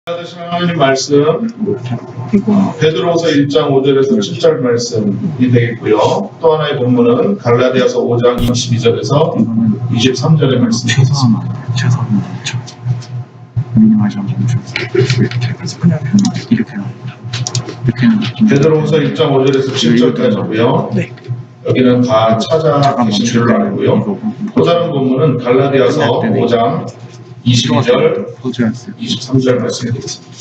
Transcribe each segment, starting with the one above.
받으신 하나님 말씀 베드로후서 1장 5절에서 7절 말씀이 되겠고요. 또 하나의 본문은 갈라디아서 5장 22절에서 23절의 말씀이 되겠습니다. 베드로후서 1장 5절에서 7절까지고요. 여기는 다 찾아 계신 줄로 알고요. 또 다른 본문은 갈라디아서 5장 22절, 23절 말씀이 되겠습니다.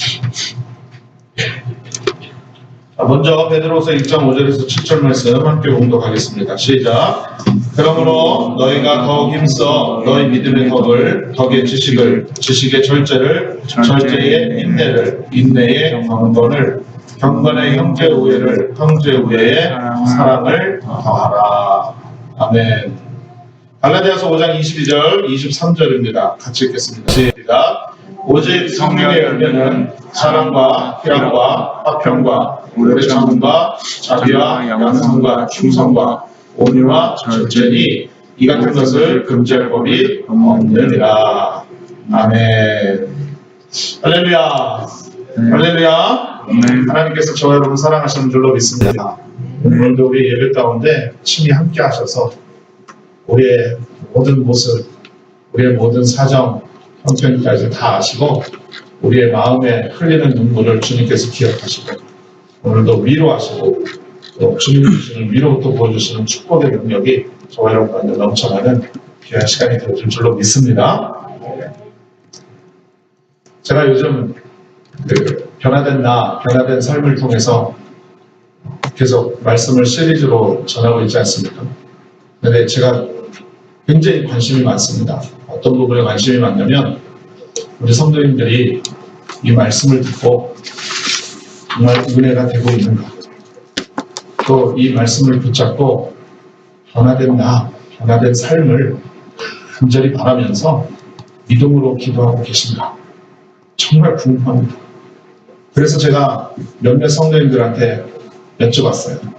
먼저 베드로후서 1장 5절에서 7절 말씀 함께 공독하겠습니다. 시작. 그러므로 너희가 더욱 힘써 너희 믿음의 덕을, 덕의 지식을, 지식의 절제를, 절제의 인내를, 인내의 경건을, 경건의 형제 우애를, 형제 우애의 사랑을 더하라. 아멘. 갈라디아서 5장 22절, 23절입니다. 같이 읽겠습니다. 시작. 오직 성령의 열매는 사랑과 희락과 화평과 오래 참음과 자비와 양선과 충성과 온유와 절제니 이 같은 것을 금지할 법이 없느니라. 아멘. 할렐루야. 할렐루야. 하나님께서 저와 여러분 사랑하시는 줄로 믿습니다. 오늘도 우리 예배 가운데 친히 함께 하셔서 우리의 모든 모습, 우리의 모든 사정, 형편까지 다 아시고 우리의 마음에 흘리는 눈물을 주님께서 기억하시고 오늘도 위로하시고 또 주님 주시는 위로부터 보여주시는 축복의 능력이 저와 여러분 가운데 넘쳐나는 귀한 시간이 되어줄 줄로 믿습니다. 제가 요즘 변화된 나, 변화된 삶을 통해서 계속 말씀을 시리즈로 전하고 있지 않습니까? 근데 제가 굉장히 관심이 많습니다. 어떤 부분에 관심이 많냐면 우리 성도님들이 이 말씀을 듣고 정말 은혜가 되고 있는가, 또 이 말씀을 붙잡고 변화된 나, 변화된 삶을 간절히 바라면서 믿음으로 기도하고 계신가, 정말 궁금합니다. 그래서 제가 몇몇 성도님들한테 여쭤봤어요.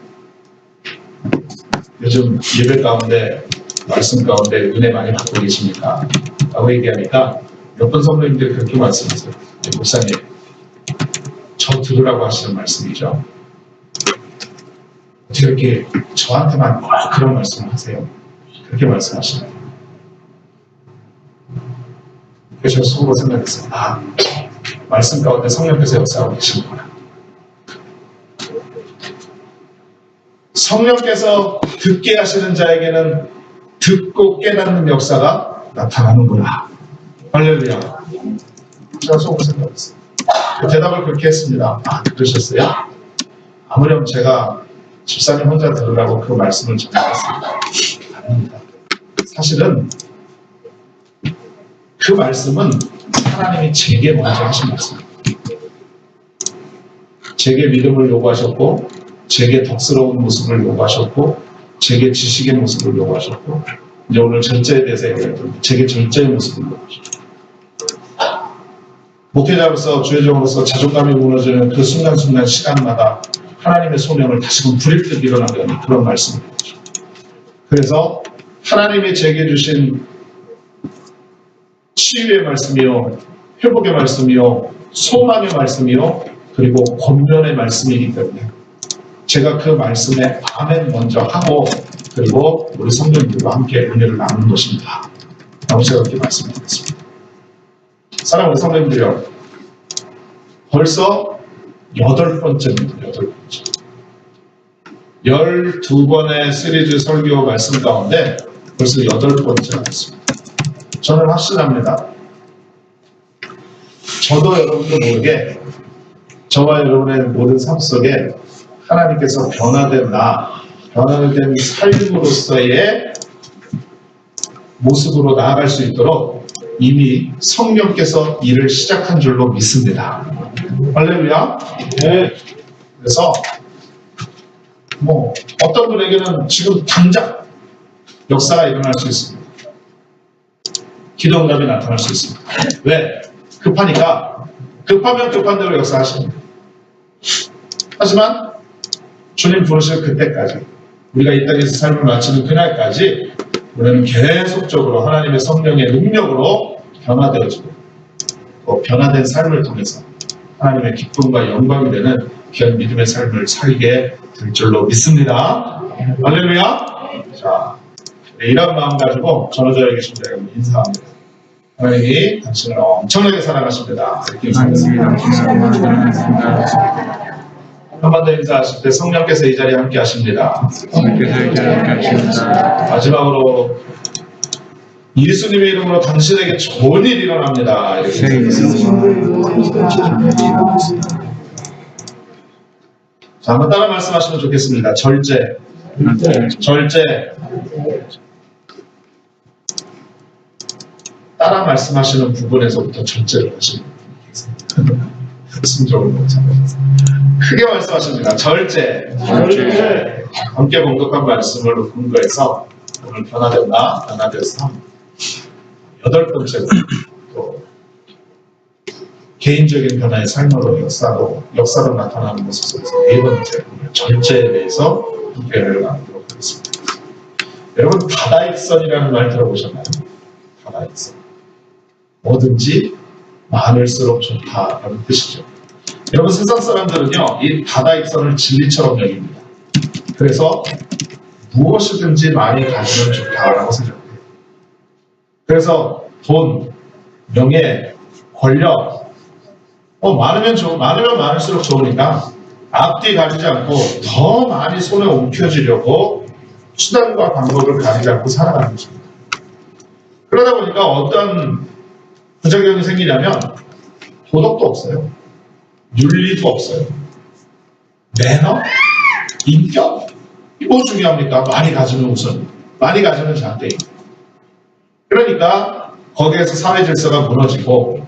요즘 예배 가운데, 말씀 가운데 은혜 많이 받고 계십니까? 라고 얘기하니까 몇번 성도님들이 그렇게 말씀하세요. 목사님, 저 들으라고 하시는 말씀이죠. 어떻게 이렇게 저한테만 그런 말씀을 하세요? 그렇게 말씀하시나요? 그래서 제가 속으로 생각했어요. 말씀 가운데 성령께서 역사하고 계시는구나. 성령께서 듣게 하시는 자에게는 듣고 깨닫는 역사가 나타나는구나. 할렐루야. 제가 속으로 생각했어요. 대답을 그렇게 했습니다. 그러셨어요? 아무렴 제가 집사님 혼자 들으라고 그 말씀을 전해왔습니다. 아닙니다. 사실은 그 말씀은 하나님이 제게 먼저 하신 말씀입니다. 제게 믿음을 요구하셨고, 제게 덕스러운 모습을 요구하셨고, 제게 지식의 모습을 요구하셨고, 이제 오늘 절제에 대해서 얘기했는데 제게 절제의 모습을 요구하셨고, 목회자로서, 주의종으로서 자존감이 무너지는 그 순간순간 시간마다 하나님의 소명을 다시금 불일듯 일어나게 하는 그런 말씀입니다. 그래서 하나님이 제게 주신 치유의 말씀이요, 회복의 말씀이요, 소망의 말씀이요, 그리고 권면의 말씀이기 때문에 제가 그 말씀에 아멘 먼저 하고 그리고 우리 성도님들과 함께 은혜를 나누는 것입니다. 라고 제가 그렇게 말씀드리겠습니다. 사랑하는 우리 성도님들이요, 벌써 8번째입니다. 8번째. 12번의 시리즈 설교 말씀 가운데 벌써 8번째가 됐습니다. 저는 확신합니다. 저도 여러분도 모르게 저와 여러분의 모든 삶 속에 하나님께서 변화된 나, 변화된 삶으로서의 모습으로 나아갈 수 있도록 이미 성령께서 일을 시작한 줄로 믿습니다. 할렐루야. 네. 그래서 어떤 분에게는 지금 당장 역사가 일어날 수 있습니다. 기도응답이 나타날 수 있습니다. 왜? 급하니까. 급하면 급한 대로 역사하십니다. 하지만 주님 부르실 그때까지, 우리가 이 땅에서 삶을 마치는 그날까지 우리는 계속적으로 하나님의 성령의 능력으로 변화되어지고 또 변화된 삶을 통해서 하나님의 기쁨과 영광이 되는 귀한 믿음의 삶을 살게 될 줄로 믿습니다. 할렐루야. 자, 이런 마음 가지고 전호자에 계신 여러분 인사합니다. 하나님이 당신을 엄청나게 사랑하십니다. 이렇게 인사했습니다. 한 번 더 인사하실 때 성령께서 이 자리에 함께 하십니다. 마지막으로 예수님의 이름으로 당신에게 좋은 일이 일어납니다. 이렇게 자, 한번 따라 말씀하시면 좋겠습니다. 절제. 따라 말씀하시는 부분에서부터 절제를 하시는 분이 승적을 못 잡아서 크게 말씀하십니다. 절제. 함께 공독한 말씀을 근거해서 오늘 변화된다, 변화돼서 8번째로 또 개인적인 변화의 삶으로 역사로 나타나는 모습 속에서 4번째 절제에 대해서 함께 나누도록 하겠습니다. 여러분 다다익선이라는 말 들어보셨나요? 다다익선. 뭐든지 많을수록 좋다라는 뜻이죠. 여러분 세상 사람들은요 이 다다익선을 진리처럼 여깁니다. 그래서 무엇이든지 많이 가지면 좋다라고 생각해요. 그래서 돈, 명예, 권력 많으면 많을수록 좋으니까 앞뒤 가리지 않고 더 많이 손에 옮겨지려고 수단과 방법을 가리지 않고 살아가는 것입니다. 그러다 보니까 어떤 부작용이 생기냐면 도덕도 없어요. 윤리도 없어요. 매너? 인격? 뭐 중요합니까? 많이 가지면 우선. 많이 가지면 장대인. 그러니까 거기에서 사회 질서가 무너지고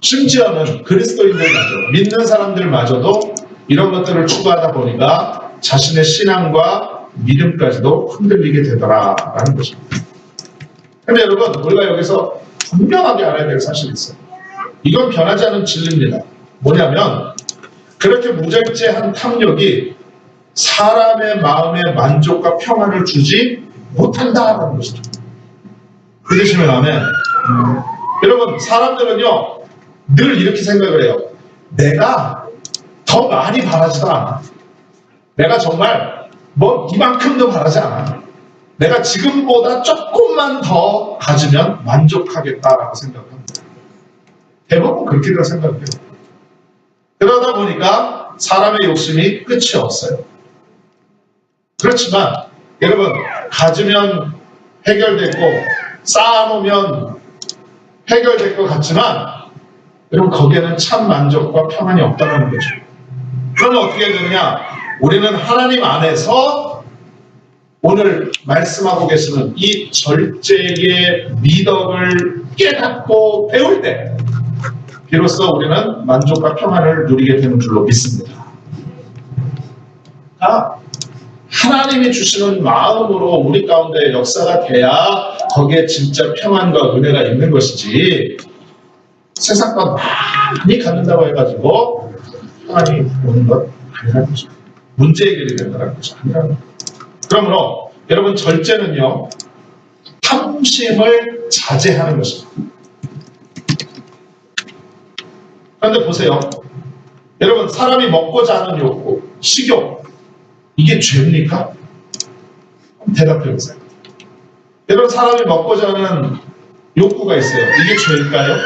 심지어는 그리스도인들마저 믿는 사람들마저도 이런 것들을 추구하다 보니까 자신의 신앙과 믿음까지도 흔들리게 되더라라는 것입니다. 그런데 여러분 우리가 여기서 분명하게 알아야 될 사실이 있어요. 이건 변하지 않은 진리입니다. 뭐냐면 그렇게 무절제한 탐욕이 사람의 마음에 만족과 평안을 주지 못한다라는 것이죠. 믿으시면 아멘. 여러분 사람들은요 늘 이렇게 생각을 해요. 내가 더 많이 바라지도 않아. 내가 정말 뭐 이만큼도 바라지 않아. 내가 지금보다 조금만 더 가지면 만족하겠다라고 생각합니다. 대부분 그렇게들 생각해요. 그러다 보니까 사람의 욕심이 끝이 없어요. 그렇지만 여러분 가지면 해결됐고 쌓아놓으면 해결될 것 같지만 여러분 거기에는 참 만족과 평안이 없다는 거죠. 그러면 어떻게 되느냐? 우리는 하나님 안에서 오늘 말씀하고 계시는 이 절제의 미덕을 깨닫고 배울 때 비로소 우리는 만족과 평안을 누리게 되는 줄로 믿습니다. 하나님이 주시는 마음으로 우리 가운데 역사가 돼야 거기에 진짜 평안과 은혜가 있는 것이지 세상과 많이 갖는다고 해가지고 평안이 오는 것 아니라는 거죠. 문제 해결이 된다는 것이 아니라는 거죠. 그러므로 여러분 절제는요 탐심을 자제하는 것입니다. 그런데 보세요. 여러분 사람이 먹고자 하는 욕구, 식욕 이게 죄입니까? 대답해 보세요. 여러분 사람이 먹고자 하는 욕구가 있어요. 이게 죄일까요?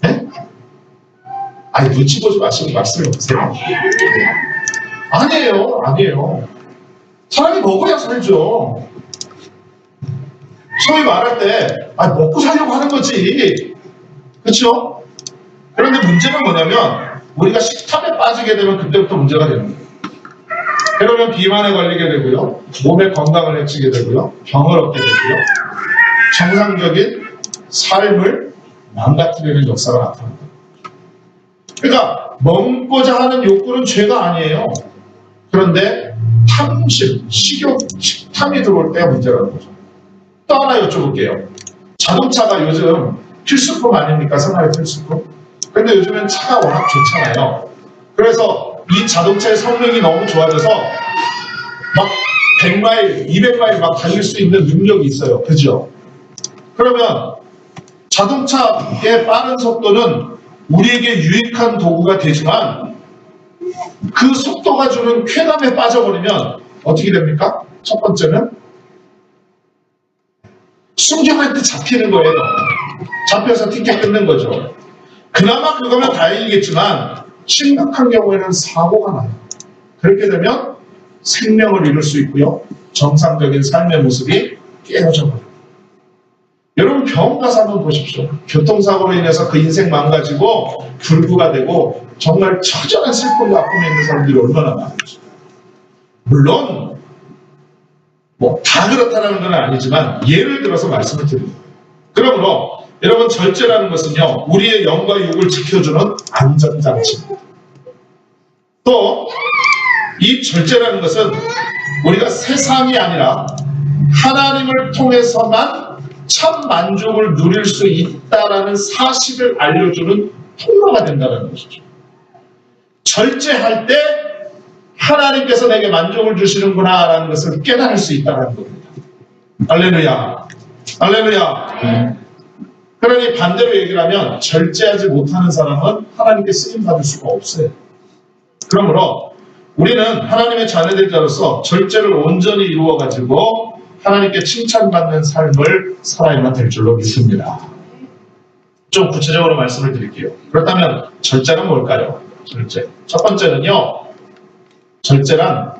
네? 아니 눈치 보지 마시고 말씀을 보세요. 아니에요. 사람이 먹어야 살죠. 소위 말할 때 먹고 살려고 하는 거지. 그렇죠? 그런데 문제는 뭐냐면 우리가 식탐에 빠지게 되면 그때부터 문제가 되는 거예요. 그러면 비만에 걸리게 되고요. 몸의 건강을 해치게 되고요. 병을 얻게 되고요. 정상적인 삶을 망가뜨리는 역사가 나타납니다. 그러니까 먹고자 하는 욕구는 죄가 아니에요. 그런데 탐심, 식욕, 식탐이 들어올 때가 문제라는 거죠. 또 하나 여쭤볼게요. 자동차가 요즘 필수품 아닙니까? 생활의 필수품. 근데 요즘엔 차가 워낙 좋잖아요. 그래서 이 자동차의 성능이 너무 좋아져서 막 100마일, 200마일 막 달릴 수 있는 능력이 있어요. 그죠? 그러면 자동차의 빠른 속도는 우리에게 유익한 도구가 되지만 그 속도가 주는 쾌감에 빠져버리면 어떻게 됩니까? 첫 번째는 순경한테 잡히는 거예요. 잡혀서 티켓 끊는 거죠. 그나마 그거면 다행이겠지만 심각한 경우에는 사고가 나요. 그렇게 되면 생명을 잃을 수 있고요. 정상적인 삶의 모습이 깨어져 버려요. 여러분 병원 가서 한번 보십시오. 교통사고로 인해서 그 인생 망가지고 불구가 되고 정말 처절한 슬픔과 아픔에 있는 사람들이 얼마나 많은지. 물론 뭐 다 그렇다는 건 아니지만 예를 들어서 말씀을 드립니다. 그러므로 여러분 절제라는 것은요. 우리의 영과 육을 지켜주는 안전장치입니다. 또 이 절제라는 것은 우리가 세상이 아니라 하나님을 통해서만 참 만족을 누릴 수 있다라는 사실을 알려주는 통로가 된다는 것이죠. 절제할 때 하나님께서 내게 만족을 주시는구나 라는 것을 깨달을 수 있다는 겁니다. 할렐루야. 할렐루야. 그러니 반대로 얘기를 하면 절제하지 못하는 사람은 하나님께 쓰임받을 수가 없어요. 그러므로 우리는 하나님의 자녀들로서 절제를 온전히 이루어가지고 하나님께 칭찬받는 삶을 살아야만 될 줄로 믿습니다. 좀 구체적으로 말씀을 드릴게요. 그렇다면 절제는 뭘까요? 절제. 첫 번째는요. 절제란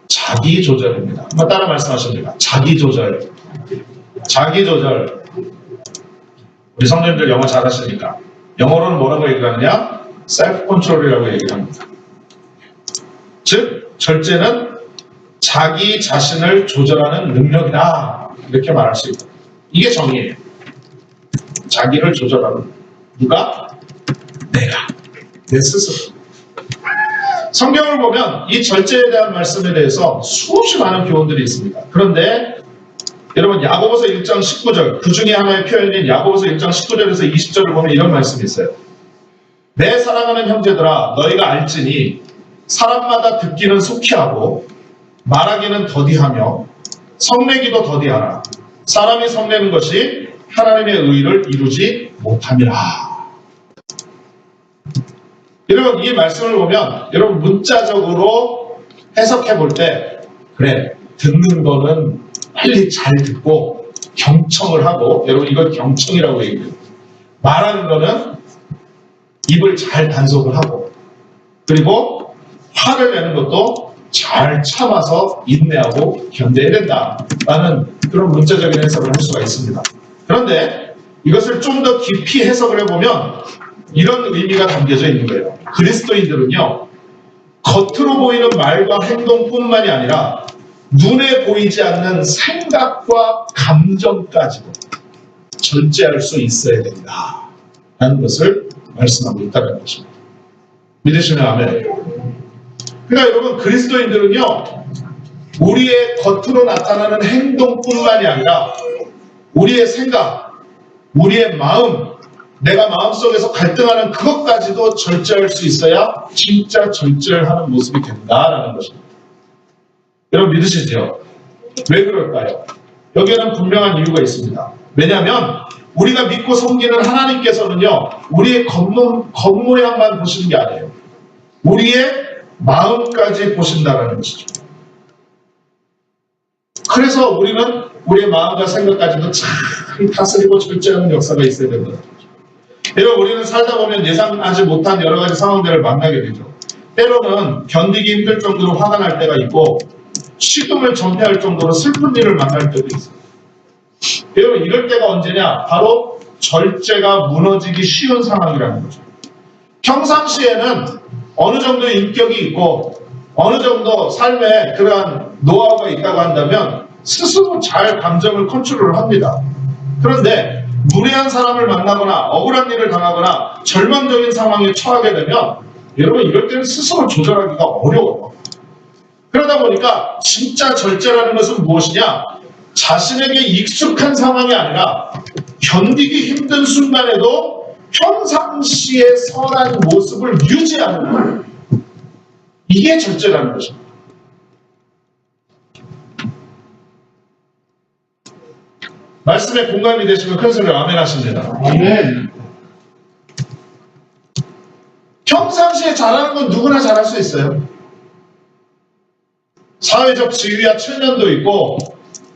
자기 조절입니다. 한번 따라 말씀하십니다. 자기 조절. 자기 조절. 우리 성도님들 영어 잘하시니까 영어로는 뭐라고 얘기하느냐? 셀프 컨트롤이라고 얘기합니다. 즉 절제는 자기 자신을 조절하는 능력이다. 이렇게 말할 수 있다. 이게 정의예요. 자기를 조절하는. 누가? 내가. 내 스스로. 성경을 보면 이 절제에 대한 말씀에 대해서 수없이 많은 교훈들이 있습니다. 그런데 여러분 야고보서 1장 19절 그 중에 하나의 표현인 야고보서 1장 19절에서 20절을 보면 이런 말씀이 있어요. 내 사랑하는 형제들아 너희가 알지니 사람마다 듣기는 속히 하고 말하기는 더디하며 성내기도 더디하라. 사람이 성내는 것이 하나님의 의를 이루지 못함이라. 여러분 이 말씀을 보면 여러분 문자적으로 해석해 볼 때 그래 듣는 거는 빨리 잘 듣고 경청을 하고 여러분 이걸 경청이라고 얘기해요. 말하는 거는 입을 잘 단속을 하고 그리고 화를 내는 것도 잘 참아서 인내하고 견뎌야 된다라는 그런 문자적인 해석을 할 수가 있습니다. 그런데 이것을 좀 더 깊이 해석을 해보면 이런 의미가 담겨져 있는 거예요. 그리스도인들은요 겉으로 보이는 말과 행동뿐만이 아니라 눈에 보이지 않는 생각과 감정까지도 절제할 수 있어야 된다라는 것을 말씀하고 있다는 것입니다. 믿으시면 아멘. 그러니까 여러분 그리스도인들은요 우리의 겉으로 나타나는 행동뿐만이 아니라 우리의 생각, 우리의 마음, 내가 마음속에서 갈등하는 그것까지도 절제할 수 있어야 진짜 절제하는 모습이 된다라는 것입니다. 여러분 믿으시죠? 왜 그럴까요? 여기에는 분명한 이유가 있습니다. 왜냐하면 우리가 믿고 섬기는 하나님께서는요 우리의 겉모양만 보시는 게 아니에요. 우리의 마음까지 보신다는 것이죠. 그래서 우리는 우리의 마음과 생각까지도 잘 다스리고 절제하는 역사가 있어야 된다는 거죠. 여러분 우리는 살다 보면 예상하지 못한 여러 가지 상황들을 만나게 되죠. 때로는 견디기 힘들 정도로 화가 날 때가 있고 식음을 전폐할 정도로 슬픈 일을 만날 때도 있어요. 여러분 이럴 때가 언제냐? 바로 절제가 무너지기 쉬운 상황이라는 거죠. 평상시에는 어느 정도 인격이 있고 어느 정도 삶에 그러한 노하우가 있다고 한다면 스스로 잘 감정을 컨트롤을 합니다. 그런데 무례한 사람을 만나거나 억울한 일을 당하거나 절망적인 상황에 처하게 되면 여러분 이럴 때는 스스로 조절하기가 어려워요. 그러다 보니까 진짜 절제라는 것은 무엇이냐? 자신에게 익숙한 상황이 아니라 견디기 힘든 순간에도 평상시의 선한 모습을 유지하는 거예요. 이게 절제라는 것입니다. 말씀에 공감이 되시면 큰 소리로 아멘 하십니다. 아멘. 평상시에 잘하는 건 누구나 잘할 수 있어요. 사회적 지위와 체면도 있고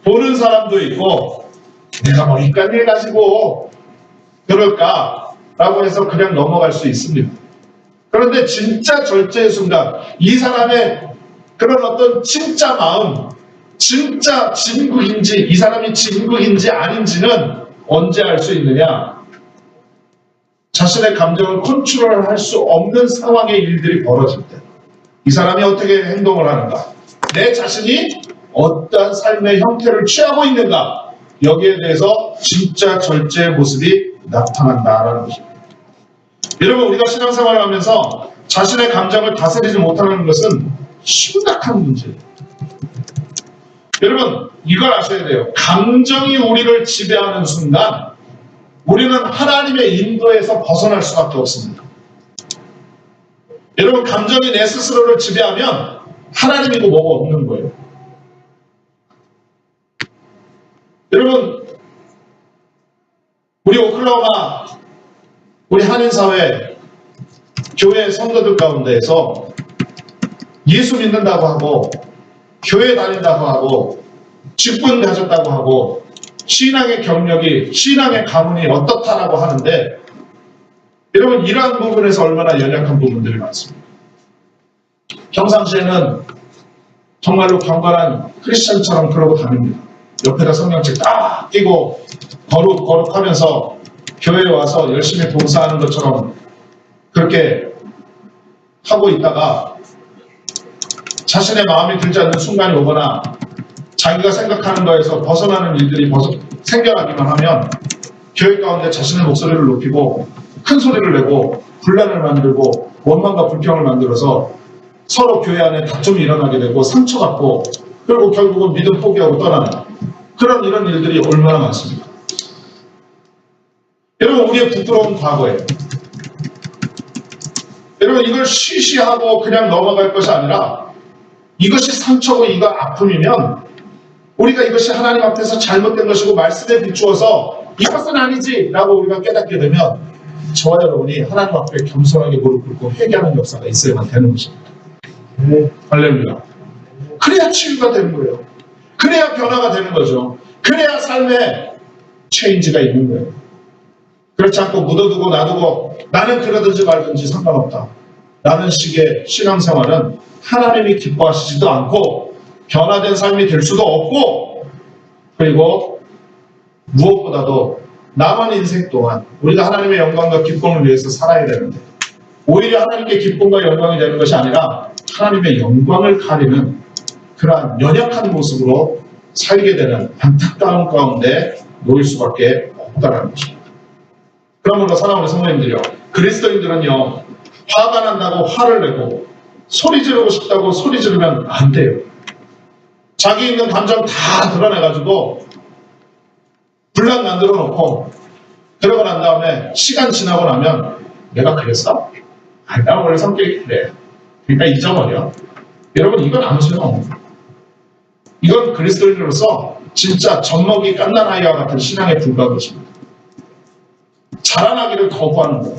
보는 사람도 있고 내가 뭐 이딴 일 가지고 그럴까라고 해서 그냥 넘어갈 수 있습니다. 그런데 진짜 절제의 순간 이 사람의 그런 어떤 진짜 마음, 진짜 진국인지 이 사람이 진국인지 아닌지는 언제 알 수 있느냐? 자신의 감정을 컨트롤할 수 없는 상황의 일들이 벌어질 때 이 사람이 어떻게 행동을 하는가? 내 자신이 어떠한 삶의 형태를 취하고 있는가? 여기에 대해서 진짜 절제의 모습이 나타난다라는 것입니다. 여러분, 우리가 신앙생활을 하면서 자신의 감정을 다스리지 못하는 것은 심각한 문제예요. 여러분, 이걸 아셔야 돼요. 감정이 우리를 지배하는 순간 우리는 하나님의 인도에서 벗어날 수밖에 없습니다. 여러분, 감정이 내 스스로를 지배하면 하나님이고 뭐가 없는 거예요. 여러분, 우리 오클라호마 우리 한인사회 교회 성도들 가운데에서 예수 믿는다고 하고 교회 다닌다고 하고 직분 가졌다고 하고 신앙의 경력이 신앙의 가문이 어떻다라고 하는데 여러분 이러한 부분에서 얼마나 연약한 부분들이 많습니다. 평상시에는 정말로 경건한 크리스천처럼 그러고 다닙니다. 옆에다 성경책 딱 끼고 거룩하면서 교회에 와서 열심히 봉사하는 것처럼 그렇게 하고 있다가 자신의 마음이 들지 않는 순간이 오거나 자기가 생각하는 거에서 벗어나는 일들이 생겨나기만 하면 교회 가운데 자신의 목소리를 높이고 큰 소리를 내고 분란을 만들고 원망과 불평을 만들어서 서로 교회 안에 다툼이 일어나게 되고 상처받고 그리고 결국은 믿음 포기하고 떠나는 그런 이런 일들이 얼마나 많습니다. 여러분 우리의 부끄러운 과거에 여러분 이걸 쉬쉬하고 그냥 넘어갈 것이 아니라 이것이 상처고 이거 아픔이면 우리가 이것이 하나님 앞에서 잘못된 것이고 말씀에 비추어서 이것은 아니지 라고 우리가 깨닫게 되면 저와 여러분이 하나님 앞에 겸손하게 무릎 꿇고 회개하는 역사가 있어야만 되는 것입니다. 할렐루야. 그래야 치유가 되는 거예요. 그래야 변화가 되는 거죠. 그래야 삶에 체인지가 있는 거예요. 그렇지 않고 묻어두고 놔두고 나는 그러든지 말든지 상관없다. 라는 식의 신앙생활은 하나님이 기뻐하시지도 않고 변화된 삶이 될 수도 없고 그리고 무엇보다도 남은 인생 동안 우리가 하나님의 영광과 기쁨을 위해서 살아야 되는데 오히려 하나님께 기쁨과 영광이 되는 것이 아니라 하나님의 영광을 가리는 그러한 연약한 모습으로 살게 되는 안타까운 가운데 놓일 수밖에 없다는 것입니다. 그러므로 사랑하는 성도님들이요. 그리스도인들은요. 화가 난다고 화를 내고 소리 지르고 싶다고 소리 지르면 안 돼요. 자기 있는 감정 다 드러내가지고 분란 만들어 놓고 그러고 난 다음에 시간 지나고 나면 내가 그랬어? 아니 나 원래 성격이 그래. 그러니까 잊어버려. 여러분 이건 안 소용. 이건 그리스도인으로서 진짜 젖먹이 깐난 아이와 같은 신앙에 불과한 것입니다. 자라나기를 거부하는 거예요.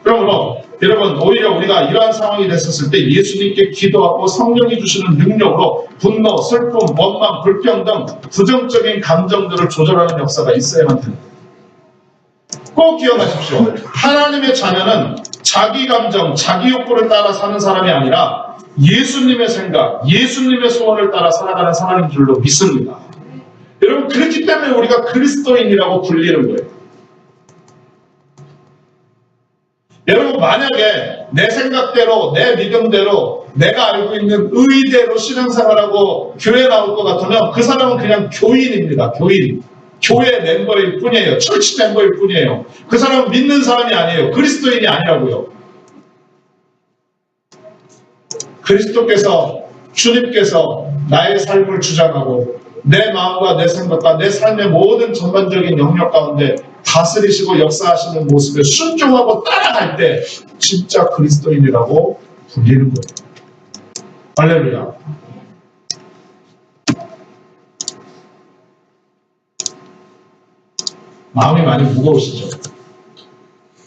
그러므로 여러분 오히려 우리가 이러한 상황이 됐었을 때 예수님께 기도하고 성령이 주시는 능력으로 분노, 슬픔, 원망, 불평 등 부정적인 감정들을 조절하는 역사가 있어야만 됩니다. 꼭 기억하십시오. 하나님의 자녀는 자기 감정, 자기 욕구를 따라 사는 사람이 아니라 예수님의 생각, 예수님의 소원을 따라 살아가는 사람인 줄로 믿습니다. 여러분 그렇기 때문에 우리가 그리스도인이라고 불리는 거예요. 여러분 만약에 내 생각대로 내 믿음대로 내가 알고 있는 의대로 신앙생활하고 교회 나올 것 같으면 그 사람은 그냥 교인입니다. 교인. 교회 멤버일 뿐이에요. 철치 멤버일 뿐이에요. 그 사람은 믿는 사람이 아니에요. 그리스도인이 아니라고요. 그리스도께서 주님께서 나의 삶을 주장하고 내 마음과 내 생각과 내 삶의 모든 전반적인 영역 가운데 다스리시고 역사하시는 모습에 순종하고 따라갈 때 진짜 그리스도인이라고 불리는 거예요. 할렐루야. 마음이 많이 무거우시죠?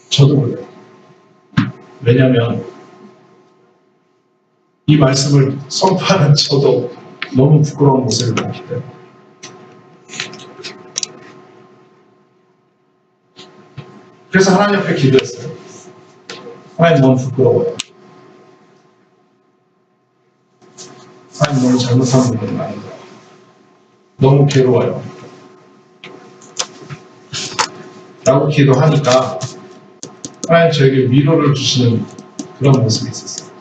저도 그래요. 왜냐하면 이 말씀을 선포하는 저도 너무 부끄러운 모습을 봤기 때문에. 그래서 하나님 앞에 기도했어요. 하나님 너무 부끄러워요. 하나님 너무 잘못한 부분이 많은 거예요. 너무 괴로워요. 라고 기도하니까 하나님 저에게 위로를 주시는 그런 모습이 있었어요.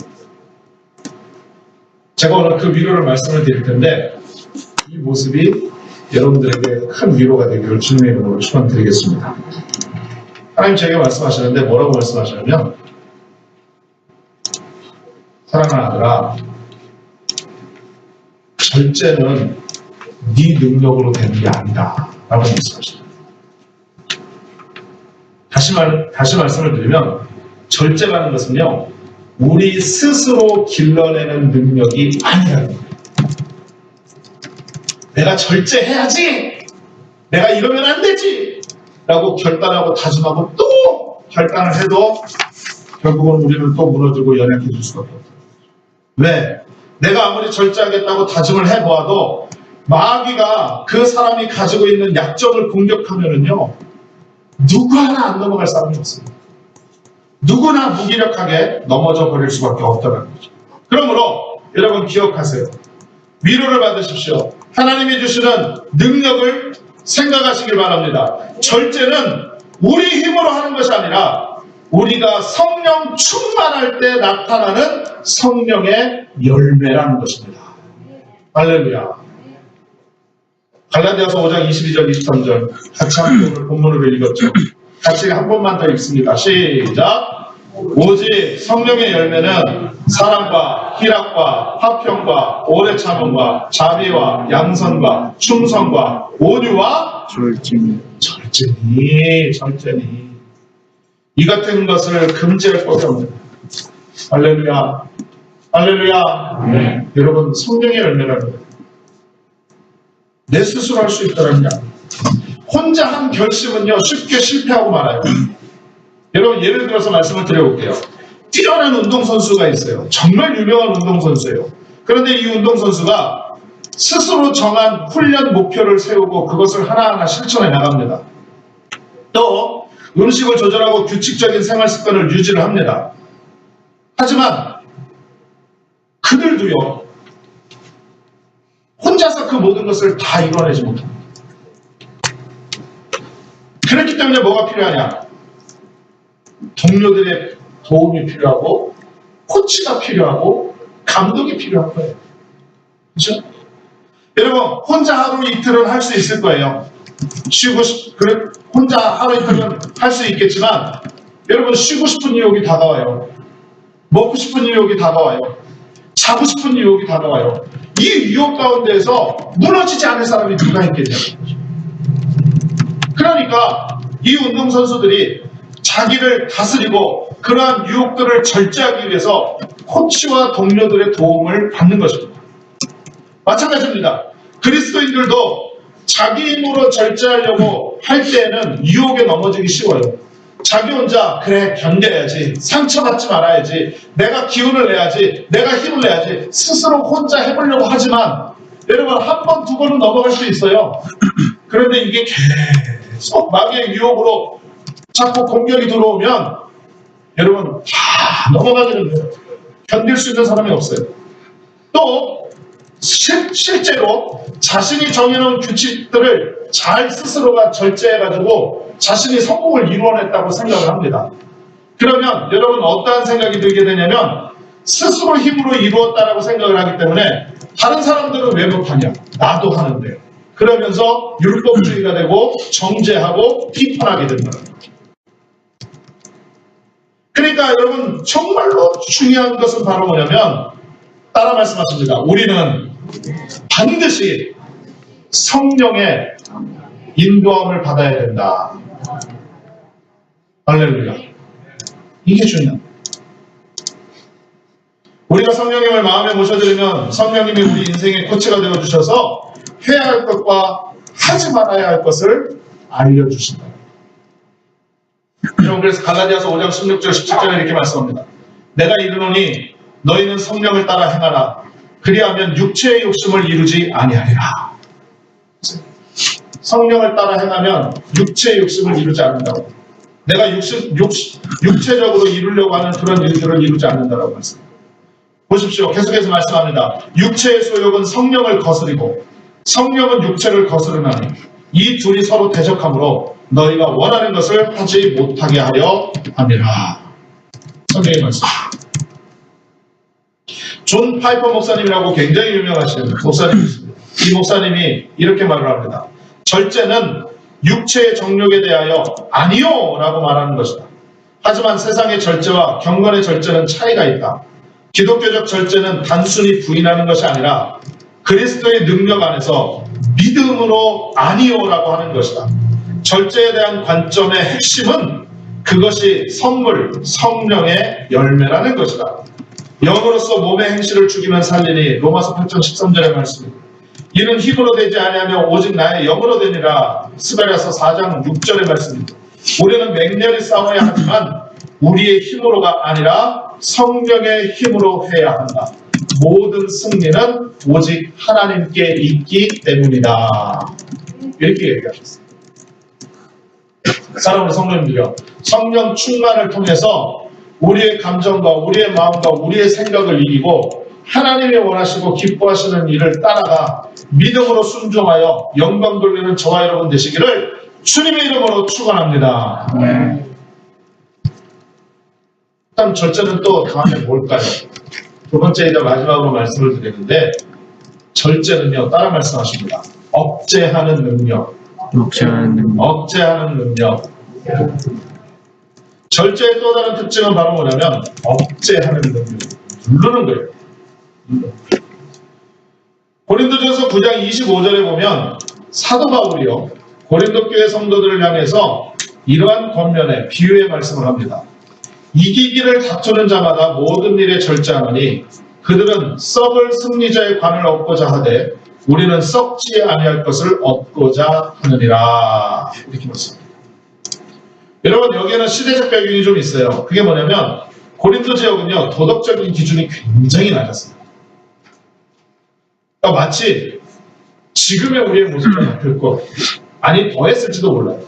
제가 오늘 그 위로를 말씀을 드릴 텐데 이 모습이 여러분들에게 큰 위로가 되기를 주님의 이름으로 축원드리겠습니다. 하나님 저에게 말씀하시는데 뭐라고 말씀하시냐면 사랑하는 아들아, 절제는 네 능력으로 되는 게 아니다 라고 말씀하십니다. 다시 말씀을 드리면 절제라는 것은요, 우리 스스로 길러내는 능력이 아니라는 거예요. 내가 절제해야지, 내가 이러면 안 되지 라고 결단하고 다짐하고 또 결단을 해도 결국은 우리는 또 무너지고 연약해질 수밖에 없어요. 왜? 내가 아무리 절제하겠다고 다짐을 해보아도 마귀가 그 사람이 가지고 있는 약점을 공격하면은요, 누구 하나 안 넘어갈 사람이 없습니다. 누구나 무기력하게 넘어져 버릴 수밖에 없다는 거죠. 그러므로 여러분 기억하세요. 위로를 받으십시오. 하나님이 주시는 능력을 생각하시길 바랍니다. 절제는 우리 힘으로 하는 것이 아니라 우리가 성령 충만할 때 나타나는 성령의 열매라는 것입니다. 할렐루야. 갈라디아서 5장 22절 23절 같이 함께 오늘 본문으로 읽었죠. 같이 한 번만 더 읽습니다. 시작. 오직 성령의 열매는 사랑과 희락과 화평과 오래 참음과 자비와 양선과 충성과 온유와 절제니 이 같은 것을 금지할 것이 없는. 할렐루야. 할렐루야. 네. 여러분 성령의 열매라는 거예요. 내 스스로 할 수 있다는 게 아니에요. 혼자 한 결심은요 쉽게 실패하고 말아요. 여러분 예를 들어서 말씀을 드려볼게요. 뛰어난 운동선수가 있어요. 정말 유명한 운동선수예요. 그런데 이 운동선수가 스스로 정한 훈련 목표를 세우고 그것을 하나하나 실천해 나갑니다. 또 음식을 조절하고 규칙적인 생활 습관을 유지를 합니다. 하지만 그들도요 혼자서 그 모든 것을 다 이뤄내지 못합니다. 그렇기 때문에 뭐가 필요하냐? 동료들의 도움이 필요하고 코치가 필요하고 감독이 필요한 거예요. 그렇죠? 여러분 혼자 하루 이틀은 할 수 있을 거예요. 혼자 하루 이틀은 할 수 있겠지만 여러분 쉬고 싶은 유혹이 다가와요. 먹고 싶은 유혹이 다가와요. 자고 싶은 유혹이 다가와요. 이 유혹 가운데에서 무너지지 않을 사람이 누가 있겠냐는 거죠. 그러니까 이 운동선수들이 자기를 다스리고 그러한 유혹들을 절제하기 위해서 코치와 동료들의 도움을 받는 것입니다. 마찬가지입니다. 그리스도인들도 자기 힘으로 절제하려고 할 때에는 유혹에 넘어지기 쉬워요. 자기 혼자 그래 견뎌야지, 상처받지 말아야지, 내가 기운을 내야지, 내가 힘을 내야지 스스로 혼자 해보려고 하지만 여러분 한 번, 두 번은 넘어갈 수 있어요. 그런데 이게 계속 마귀의 유혹으로 자꾸 공격이 들어오면 여러분 다 넘어가게 됩니다. 견딜 수 있는 사람이 없어요. 또 실제로 자신이 정해놓은 규칙들을 잘 스스로가 절제해가지고 자신이 성공을 이루어냈다고 생각을 합니다. 그러면 여러분 어떠한 생각이 들게 되냐면 스스로 힘으로 이루었다라고 생각을 하기 때문에 다른 사람들은 왜 못하냐? 나도 하는데. 그러면서 율법주의가 되고 정죄하고 비판하게 된다. 그러니까 여러분 정말로 중요한 것은 바로 뭐냐면 따라 말씀하십니다. 우리는 반드시 성령의 인도함을 받아야 된다. 할렐루야. 이게 중요합니다. 우리가 성령님을 마음에 모셔드리면 성령님이 우리 인생의 코치가 되어주셔서 해야 할 것과 하지 말아야 할 것을 알려주신다. 여러분 그래서 갈라디아서 5장 16절 17절에 이렇게 말씀합니다. 내가 이르노니 너희는 성령을 따라 행하라. 그리하면 육체의 욕심을 이루지 아니하리라. 성령을 따라 행하면 육체의 욕심을 이루지 않는다고. 내가 육체적으로 이루려고 하는 그런 일들을 이루지 않는다라고 말씀합니다. 보십시오. 계속해서 말씀합니다. 육체의 소욕은 성령을 거스리고 성령은 육체를 거스르나니 이 둘이 서로 대적하므로 너희가 원하는 것을 하지 못하게 하려 함이라. 성경의 말씀. 존 파이퍼 목사님이라고 굉장히 유명하신 목사님이 있습니다. 이 목사님이 이렇게 말을 합니다. 절제는 육체의 정욕에 대하여 아니요 라고 말하는 것이다. 하지만 세상의 절제와 경건의 절제는 차이가 있다. 기독교적 절제는 단순히 부인하는 것이 아니라 그리스도의 능력 안에서 믿음으로 아니요라고 하는 것이다. 절제에 대한 관점의 핵심은 그것이 선물, 성령의 열매라는 것이다. 영으로서 몸의 행실을 죽이면 살리니 로마서 8장 13절의 말씀입니다. 이는 힘으로 되지 아니하며 오직 나의 영으로 되니라. 스가랴서 4장 6절의 말씀입니다. 우리는 맹렬히 싸워야 하지만 우리의 힘으로가 아니라 성령의 힘으로 해야 한다. 모든 승리는 오직 하나님께 있기 때문이다. 이렇게 얘기하셨어요. 사랑하는 성도님들이요, 성령 충만을 통해서 우리의 감정과 우리의 마음과 우리의 생각을 이기고 하나님이 원하시고 기뻐하시는 일을 따라가 믿음으로 순종하여 영광 돌리는 저와 여러분 되시기를 주님의 이름으로 축원합니다. 그다음 절제는 또 다음에 뭘까요? 두 번째 이제 마지막으로 말씀을 드리는데, 절제는요, 따라 말씀하십니다. 억제하는 능력. 억제하는 능력. 절제의 또 다른 특징은 바로 뭐냐면 억제하는 능력. 누르는 거예요. 고린도전서 9장 25절에 보면 사도 바울이요, 고린도 교회 성도들을 향해서 이러한 권면에 비유의 말씀을 합니다. 이기기를 다투는 자마다 모든 일에 절제하노니 그들은 썩을 승리자의 관을 얻고자 하되 우리는 썩지 아니할 것을 얻고자 하느니라. 이렇게 말씀합니다. 여러분, 여기에는 시대적 배경이 좀 있어요. 그게 뭐냐면 고린도 지역은요, 도덕적인 기준이 굉장히 낮았습니다. 그러니까 마치 지금의 우리의 모습과 같을 것, 아니 더했을지도 몰라요.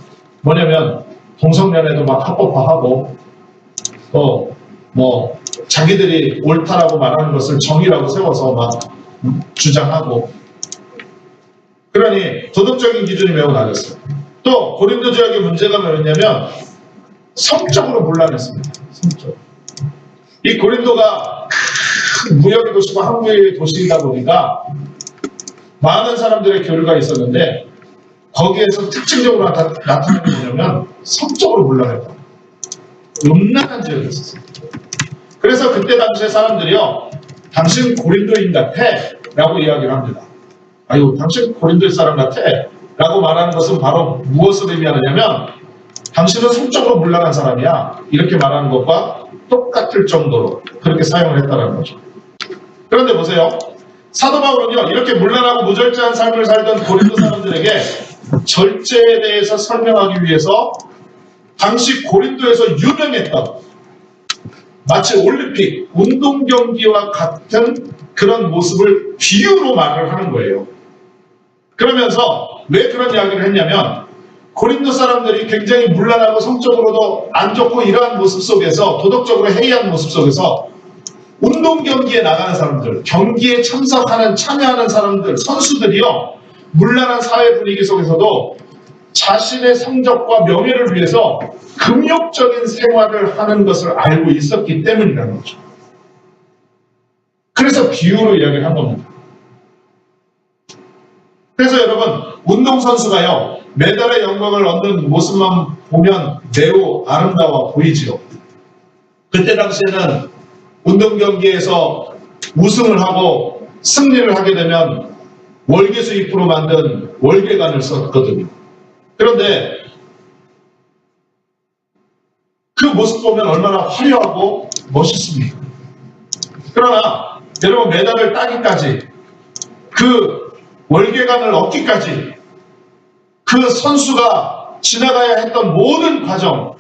뭐냐면 동성연애도 막 합법화하고 또 뭐 자기들이 옳다라고 말하는 것을 정의라고 세워서 막 주장하고, 그러니 도덕적인 기준이 매우 낮았어요. 또 고린도 지역의 문제가 뭐였냐면 성적으로 문란했습니다. 성적. 이 고린도가 큰 무역의 도시고 항구의 도시이다 보니까 많은 사람들의 교류가 있었는데 거기에서 특징적으로 나타나는 게 뭐냐면 성적으로 문란했다. 음란한 지역이었어요. 그래서 그때 당시에 사람들이요, 당신 고린도인 같아 라고 이야기를 합니다. 아유, 당신 고린도의 사람 같아 라고 말하는 것은 바로 무엇을 의미하느냐면 당신은 성적으로 문란한 사람이야, 이렇게 말하는 것과 똑같을 정도로 그렇게 사용을 했다는 거죠. 그런데 보세요, 사도 바울은요, 이렇게 문란하고 무절제한 삶을 살던 고린도 사람들에게 절제에 대해서 설명하기 위해서 당시 고린도에서 유명했던 마치 올림픽 운동 경기와 같은 그런 모습을 비유로 말을 하는 거예요. 그러면서 왜 그런 이야기를 했냐면 고린도 사람들이 굉장히 문란하고 성적으로도 안 좋고 이러한 모습 속에서, 도덕적으로 해이한 모습 속에서 운동 경기에 나가는 사람들, 경기에 참여하는 사람들, 선수들이요, 문란한 사회 분위기 속에서도 자신의 성적과 명예를 위해서 금욕적인 생활을 하는 것을 알고 있었기 때문이라는 거죠. 그래서 비유로 이야기를 한 겁니다. 그래서 여러분, 운동선수가요, 메달의 영광을 얻는 모습만 보면 매우 아름다워 보이지요. 그때 당시에는 운동 경기에서 우승을 하고 승리를 하게 되면 월계 수입으로 만든 월계관을 썼거든요. 그런데 그 모습 보면 얼마나 화려하고 멋있습니까? 그러나 여러분, 메달을 따기까지, 그 월계관을 얻기까지 그 선수가 지나가야 했던 모든 과정,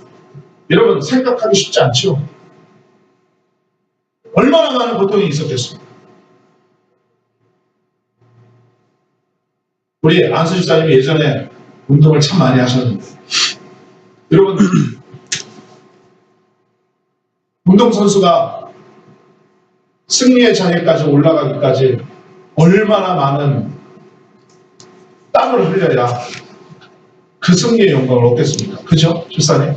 여러분 생각하기 쉽지 않죠? 얼마나 많은 고통이 있었겠습니까? 우리 안수 집사님이 예전에 운동을 참 많이 하셨는데, 여러분, 운동선수가 승리의 자리까지 올라가기까지 얼마나 많은 땀을 흘려야 그 승리의 영광을 얻겠습니까? 그죠? 집사님?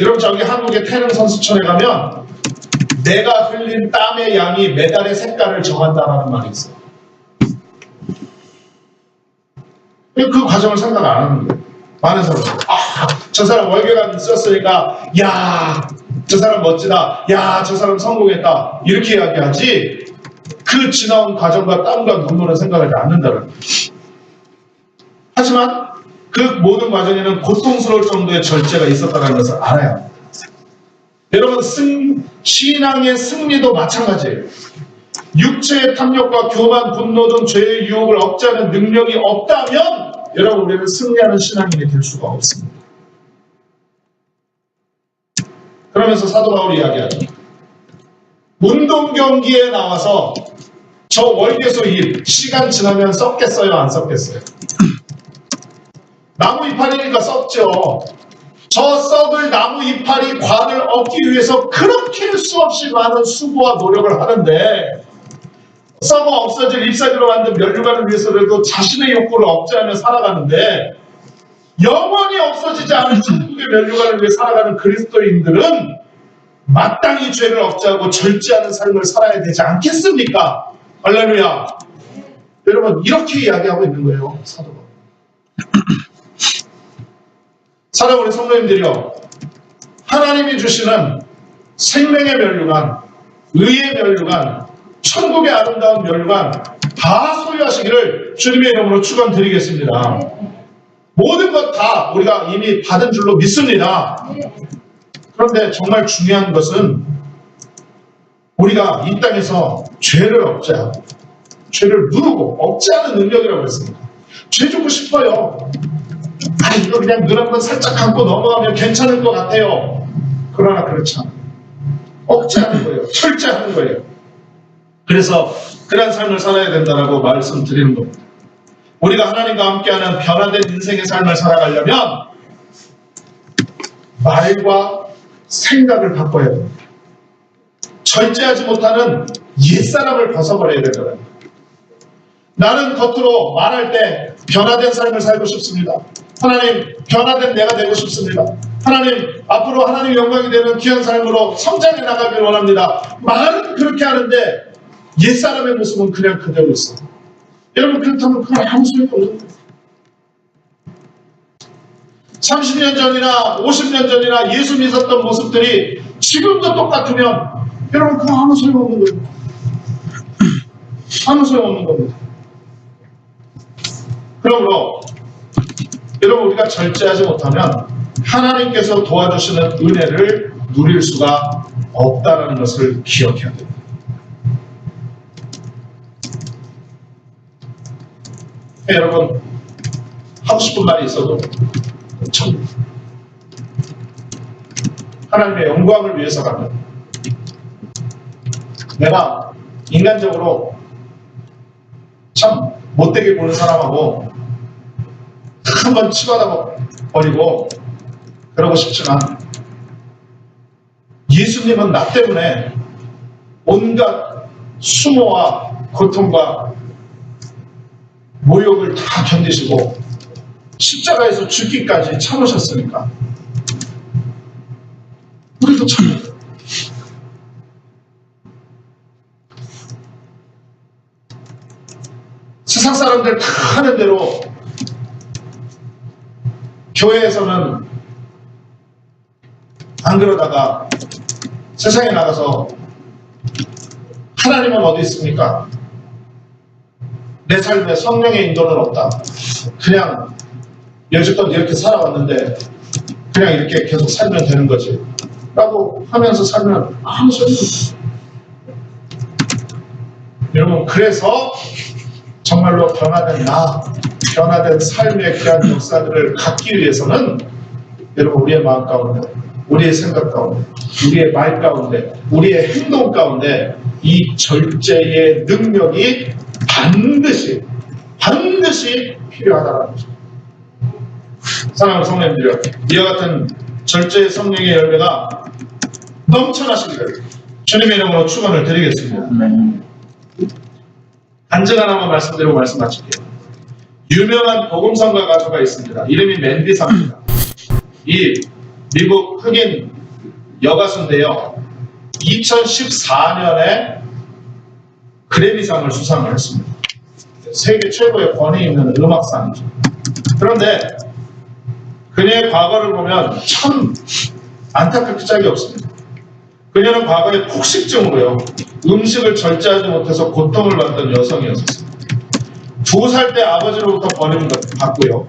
여러분, 저기 한국의 태릉 선수촌에 가면 내가 흘린 땀의 양이 메달의 색깔을 정한다라는 말이 있어요. 그 과정을 생각 안 하는 거예요. 많은 사람들. 저 사람 월계관 썼으니까, 야, 저 사람 멋지다. 야, 저 사람 성공했다. 이렇게 이야기하지, 그 지나온 과정과 땀과 눈물은 생각하지 않는다는 거예요. 하지만 그 모든 과정에는 고통스러울 정도의 절제가 있었다는 것을 알아야 합니다. 여러분, 신앙의 승리도 마찬가지예요. 육체의 탐욕과 교만, 분노 등 죄의 유혹을 억제하는 능력이 없다면 여러분, 우리는 승리하는 신앙인이 될 수가 없습니다. 그러면서 사도 바울이 이야기하죠. 운동 경기에 나와서 저 월계소 잎 시간 지나면 썩겠어요, 안 썩겠어요? 나무 이파리니까 썩죠. 저 썩을 나무 이파리 관을 얻기 위해서 그렇게 수없이 많은 수고와 노력을 하는데, 썩어 없어질 잎사귀로 만든 면류관을 위해서라도 자신의 욕구를 억제하며 살아가는데, 영원히 없어지지 않을 천국의 면류관을 위해 살아가는 그리스도인들은 마땅히 죄를 억제하고 절제하는 삶을 살아야 되지 않겠습니까? 할렐루야. 여러분, 이렇게 이야기하고 있는 거예요, 사도가. 사랑 우리 성도님들이요, 하나님이 주시는 생명의 면류관, 의의 면류관, 천국의 아름다운 면류관 다 소유하시기를 주님의 이름으로 축원드리겠습니다. 모든 것 다 우리가 이미 받은 줄로 믿습니다. 그런데 정말 중요한 것은 우리가 이 땅에서 죄를 억제하고 죄를 누르고 억제하는 능력이라고 했습니다. 죄 주고 싶어요. 이거 그냥 눈 한번 살짝 감고 넘어가면 괜찮을 것 같아요. 그러나 그렇지 않아요. 억제하는 거예요. 철제하는 거예요. 그래서 그런 삶을 살아야 된다고 말씀드리는 겁니다. 우리가 하나님과 함께하는 변화된 인생의 삶을 살아가려면 말과 생각을 바꿔야 됩니다. 절제하지 못하는 옛사람을 벗어버려야 된다. 나는 겉으로 말할 때 변화된 삶을 살고 싶습니다. 하나님, 변화된 내가 되고 싶습니다. 하나님, 앞으로 하나님 영광이 되는 귀한 삶으로 성장해 나가길 원합니다. 말은 그렇게 하는데 옛사람의 모습은 그냥 그대로 있어요. 여러분, 그렇다면 그건 아무 소용이 없는 거예요. 30년 전이나 50년 전이나 예수 믿었던 모습들이 지금도 똑같으면 여러분, 그건 아무 소용없는 거예요. 아무 소용없는 겁니다. 그러므로 여러분, 우리가 절제하지 못하면 하나님께서 도와주시는 은혜를 누릴 수가 없다는 것을 기억해야 됩니다. 여러분, 하고 싶은 말이 있어도 참 하나님의 영광을 위해서라면 내가 인간적으로 참 못되게 보는 사람하고 한번 치받아 버리고 그러고 싶지만, 예수님은 나 때문에 온갖 수모와 고통과 모욕을 다 견디시고 십자가에서 죽기까지 참으셨으니까 우리도 참아야 돼요. 세상 사람들 다 하는 대로 교회에서는 안 그러다가 세상에 나가서 하나님은 어디 있습니까? 내 삶에 성령의 인도는 없다. 그냥 여지껏 이렇게 살아왔는데 그냥 이렇게 계속 살면 되는 거지 라고 하면서 살면 아무 소용이 없어요. 여러분, 그래서 정말로 변화된 나, 변화된 삶의 귀한 역사들을 갖기 위해서는 여러분, 우리의 마음 가운데 우리의 생각 가운데, 우리의 말 가운데, 우리의 행동 가운데 이 절제의 능력이 반드시 필요하다는 거죠. 사랑하는 성도님들이요, 이와 같은 절제의 성령의 열매가 넘쳐나시기를 주님의 이름으로 축원을 드리겠습니다. 간증 하나만 말씀드리고 말씀 마칠게요. 유명한 복음성가 가수가 있습니다. 이름이 맨디사입니다. 이 미국 흑인 여가수인데요. 2014년에 그래미상을 수상을 했습니다. 세계 최고의 권위 있는 음악상이죠. 그런데 그녀의 과거를 보면 참 안타깝게 짝이 없습니다. 그녀는 과거에 폭식증으로요, 음식을 절제하지 못해서 고통을 받던 여성이었습니다. 2살 때 아버지로부터 버림을 받고요,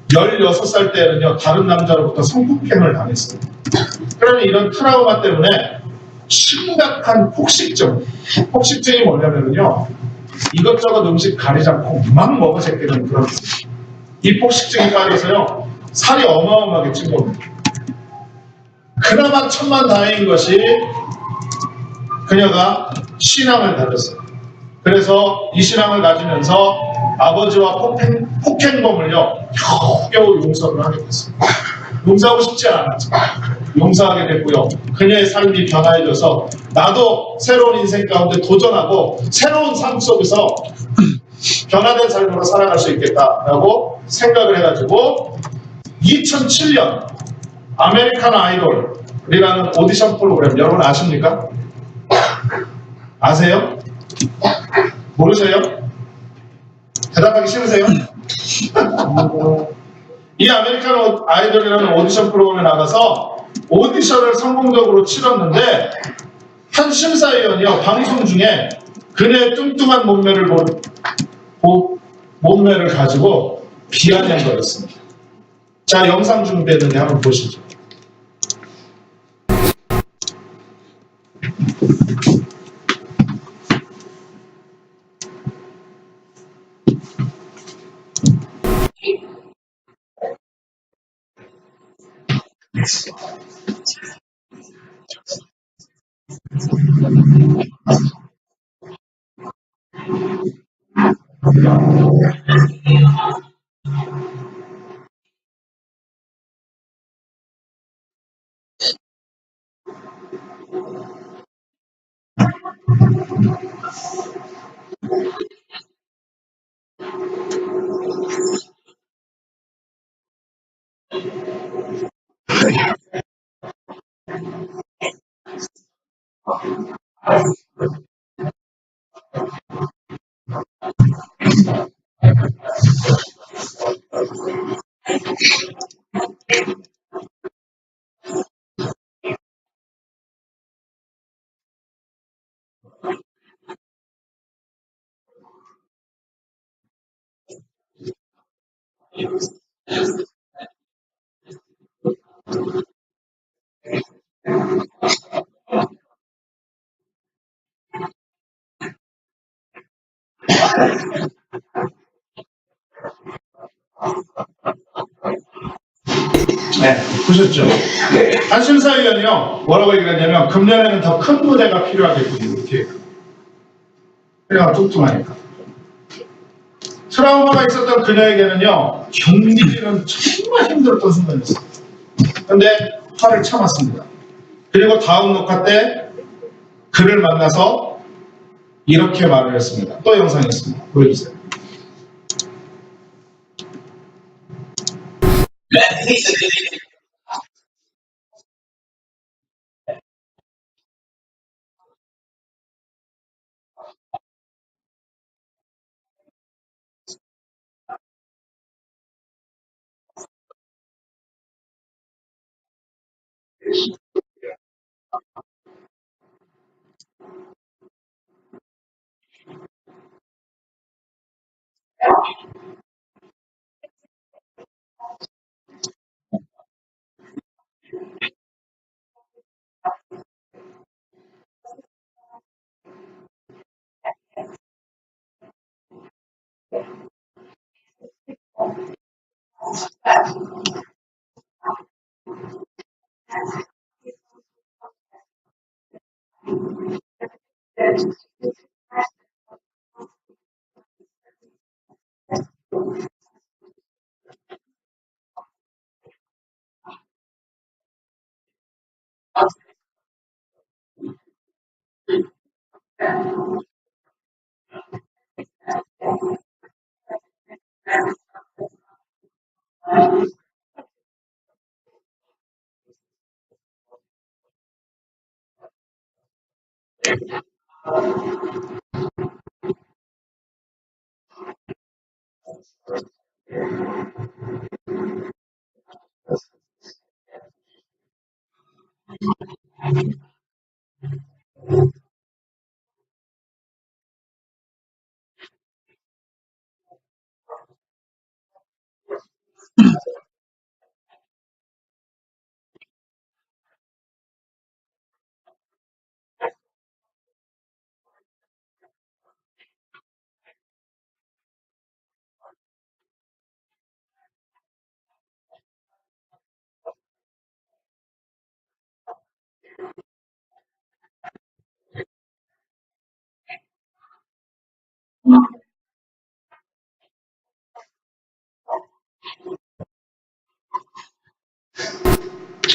16살 때는요, 다른 남자로부터 성폭행을 당했어요. 그러면 이런 트라우마 때문에 심각한 폭식증이 뭐냐면요, 이것저것 음식 가리지 않고 막 먹어 새끼는 그런, 이 폭식증이 빠져서요, 살이 어마어마하게 찐 겁니다. 그나마 천만다행인 것이 그녀가 신앙을 가졌어요. 그래서 이 신앙을 가지면서 아버지와 폭행범을요, 겨우겨우 용서를 하게 됐어요. 용서하고 싶지 않았지만 용서하게 됐고요, 그녀의 삶이 변화해져서 나도 새로운 인생 가운데 도전하고 새로운 삶 속에서 변화된 삶으로 살아갈 수 있겠다라고 생각을 해가지고 2007년 아메리칸 아이돌이라는 오디션 프로그램, 여러분 아십니까? 아세요? 모르세요? 대답하기 싫으세요? 이 아메리칸 아이돌이라는 오디션 프로그램에 나가서 오디션을 성공적으로 치렀는데, 한 심사위원이요, 방송 중에 그녀의 뚱뚱한 몸매를 가지고 비아냥거렸습니다. 자, 영상 준비했는데 한번 보시죠. 네, 보셨죠? 한 심사위원이요, 뭐라고 얘기를 했냐면, 금년에는 더 큰 무대가 필요하겠군요. 이렇게. 그냥 뚱뚱하니까. 트라우마가 있었던 그녀에게는요, 견디기는 정말 힘들었던 순간이었어요. 근데 화를 참았습니다. 그리고 다음 녹화 때 그를 만나서 이렇게 말을 했습니다. 또 영상이 있습니다. 보여주세요.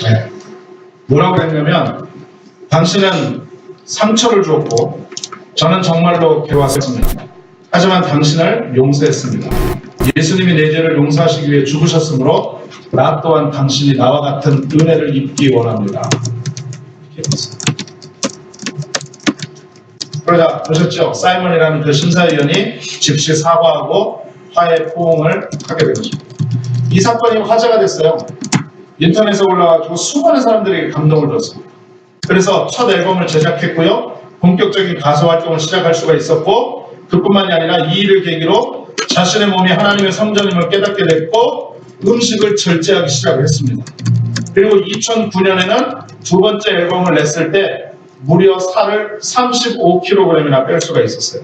네. 뭐라고 했냐면 당신은 상처를 주었고 저는 정말로 괴로웠습니다. 하지만 당신을 용서했습니다. 예수님이 내 죄를 용서하시기 위해 죽으셨으므로 나 또한 당신이 나와 같은 은혜를 입기 원합니다. 그러자 보셨죠? 사이먼이라는 그 심사위원이 즉시 사과하고 화해 포옹을 하게 된 것입니다. 이 사건이 화제가 됐어요. 인터넷에 올라와가지고 수많은 사람들에게 감동을 줬습니다. 그래서 첫 앨범을 제작했고요. 본격적인 가수 활동을 시작할 수가 있었고, 그뿐만이 아니라 이 일을 계기로 자신의 몸이 하나님의 성전임을 깨닫게 됐고 음식을 절제하기 시작을 했습니다. 그리고 2009년에는 두 번째 앨범을 냈을 때 무려 살을 35kg이나 뺄 수가 있었어요.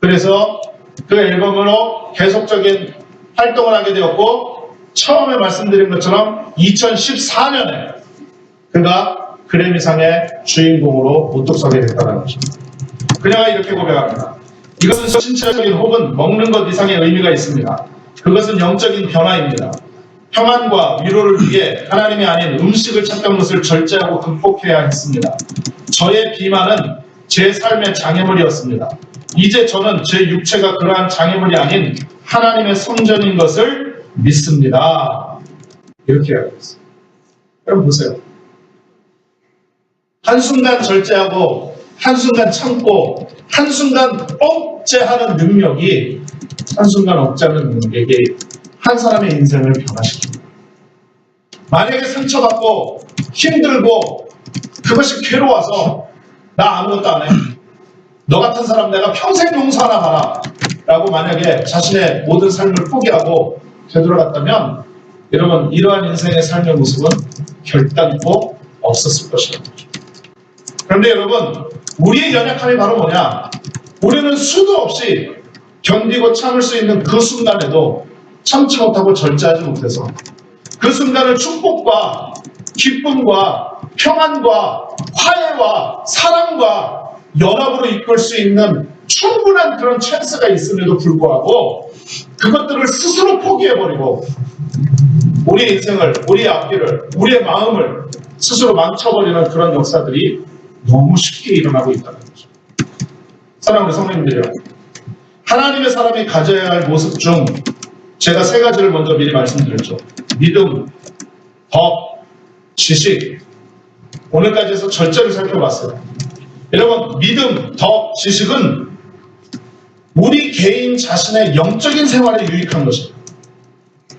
그래서 그 앨범으로 계속적인 활동을 하게 되었고, 처음에 말씀드린 것처럼 2014년에 그가 그래미상의 주인공으로 우뚝 서게 됐다는 것입니다. 그녀가 이렇게 고백합니다. 이것은 신체적인 혹은 먹는 것 이상의 의미가 있습니다. 그것은 영적인 변화입니다. 평안과 위로를 위해 하나님이 아닌 음식을 찾던 것을 절제하고 극복해야 했습니다. 저의 비만은 제 삶의 장애물이었습니다. 이제 저는 제 육체가 그러한 장애물이 아닌 하나님의 성전인 것을 믿습니다. 이렇게 하고 있어요. 여러분 보세요. 한순간 절제하고 한순간 참고 한순간 억제하는 능력이 한순간 억제하는 능력이 한 사람의 인생을 변화시킵니다. 만약에 상처받고 힘들고 그것이 괴로워서 나 아무것도 안 해. 너 같은 사람 내가 평생 용서하나 봐라. 라고 만약에 자신의 모든 삶을 포기하고 되돌아갔다면 여러분 이러한 인생의 삶의 모습은 결단코 없었을 것이라는 거죠. 그런데 여러분 우리의 연약함이 바로 뭐냐? 우리는 수도 없이 견디고 참을 수 있는 그 순간에도 참지 못하고 절제하지 못해서 그 순간을 축복과 기쁨과 평안과 화해와 사랑과 연합으로 이끌 수 있는 충분한 그런 찬스가 있음에도 불구하고 그것들을 스스로 포기해버리고 우리의 인생을, 우리의 앞길을, 우리의 마음을 스스로 망쳐버리는 그런 역사들이 너무 쉽게 일어나고 있다는 거죠. 사랑하는 성도님들이요. 하나님의 사람이 가져야 할 모습 중 제가 세 가지를 먼저 미리 말씀드렸죠. 믿음, 덕, 지식. 오늘까지 해서 절제를 살펴봤어요. 여러분, 믿음, 덕, 지식은 우리 개인 자신의 영적인 생활에 유익한 것입니다.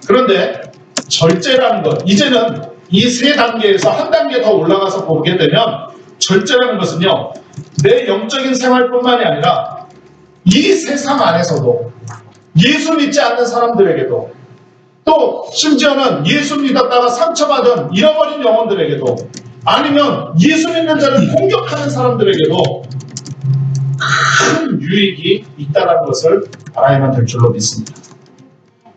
그런데 절제라는 것, 이제는 이 세 단계에서 한 단계 더 올라가서 보게 되면 절제라는 것은요, 내 영적인 생활뿐만이 아니라 이 세상 안에서도 예수 믿지 않는 사람들에게도 또 심지어는 예수 믿었다가 상처받은 잃어버린 영혼들에게도 아니면 예수 믿는 자를 공격하는 사람들에게도 큰 유익이 있다는 것을 알아야만 될 줄로 믿습니다.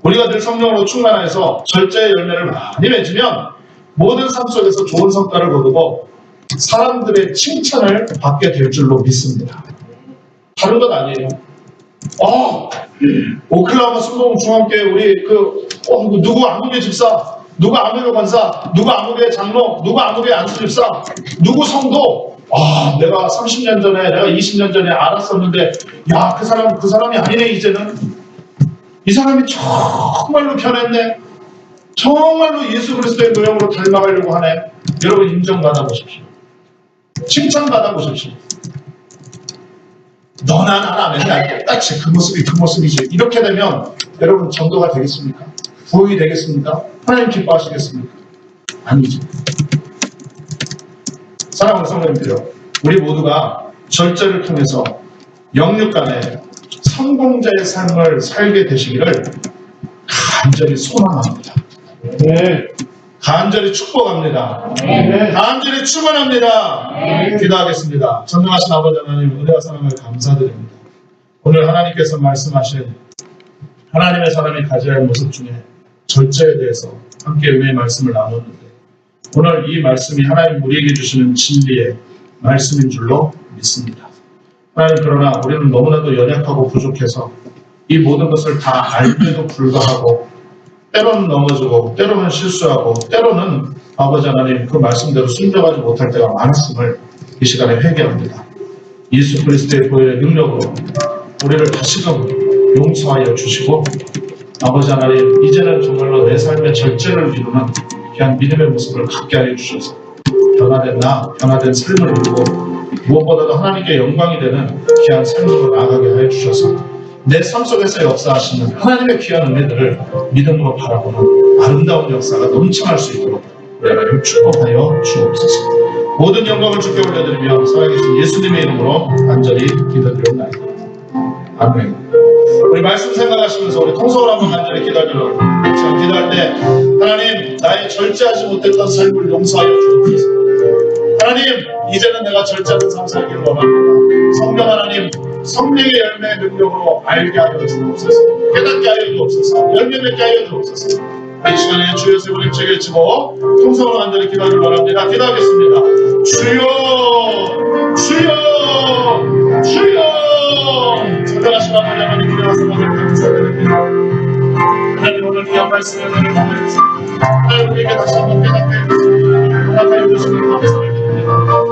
우리가 늘 성령으로 충만해서 절제의 열매를 많이 맺으면 모든 삶 속에서 좋은 성과를 거두고 사람들의 칭찬을 받게 될 줄로 믿습니다. 다른 건 아니에요. 오클라호마 순복 중앙교회 우리 누구 아무개 집사, 누구 아무개 권사, 누구 아무개 장로, 누구 아무개 안수 집사, 누구 성도. 내가 30년 전에, 내가 20년 전에 알았었는데, 야, 그 사람이 아니네, 이제는. 이 사람이 정말로 변했네. 정말로 예수 그리스도의 모형으로 닮아가려고 하네. 여러분 인정받아 보십시오. 칭찬받아 보십시오. 너나 나나 맨날 똑같이 그 모습이지. 이렇게 되면 여러분 전도가 되겠습니까? 부흥이 되겠습니까? 하나님 기뻐하시겠습니까? 아니죠. 사랑하는 성도님들요, 우리 모두가 절제를 통해서 영육간에 성공자의 삶을 살게 되시기를 간절히 소망합니다. 네. 간절히 축복합니다. 네. 간절히 축원합니다. 네. 기도하겠습니다. 전능하신 아버지 하나님, 은혜와 사랑을 감사드립니다. 오늘 하나님께서 말씀하신 하나님의 사람이 가져야 할 모습 중에 절제에 대해서 함께 은혜의 말씀을 나눴는데, 오늘 이 말씀이 하나님 우리에게 주시는 진리의 말씀인 줄로 믿습니다. 하나님, 그러나 우리는 너무나도 연약하고 부족해서 이 모든 것을 다 알면도 불구하고 때로는 넘어지고 때로는 실수하고 때로는 아버지 하나님 그 말씀대로 순종하지 못할 때가 많았음을 이 시간에 회개합니다. 예수 그리스도의 보혈의 능력으로 우리를 다시금 용서하여 주시고, 아버지 하나님 이제는 정말로 내 삶의 절제를 이루는 귀한 믿음의 모습을 갖게 하여 주셔서 변화된 변화된 삶을 누리고 무엇보다도 하나님께 영광이 되는 귀한 삶으로 나아가게 하여 주셔서 내 삶 속에서 역사하시는 하나님의 귀한 은혜들을 믿음으로 바라보는 아름다운 역사가 넘쳐날 수 있도록 우리 하나님 축복하여 주옵소서. 모든 영광을 주께 올려드리며 살아계신 예수님의 이름으로 간절히 기도드리옵나이다. 아멘. 우리 말씀 생각하시면서 우리 통성으로 한번 간절히 기도하기를, 지금 기도할 때 하나님 나의 절제하지 못했던 삶을 용서하여 주옵소서. 하나님 이제는 내가 절제하는 삶 살기를 원합니다. 성령 하나님, 성령의 열매의 능력으로 알게 하여 주옵소서. 깨닫게 하여 주옵소서. 열매 맺게 하여 주옵소서. 이 시간에 주 예수의 이름을 힘차게 외치고 통성으로 간절히 기도하기를 원합니다. 기도하겠습니다. 주여, 주여, 주여. 전능하신 아버지 하나님, 기도하사 감사드립니다. 하나님 오늘 귀한 말씀을 전해주시옵소서. 하나님 우리에게 다시 한번 깨닫게 해주시옵소서. 허락하여 주시길 감사드립니다.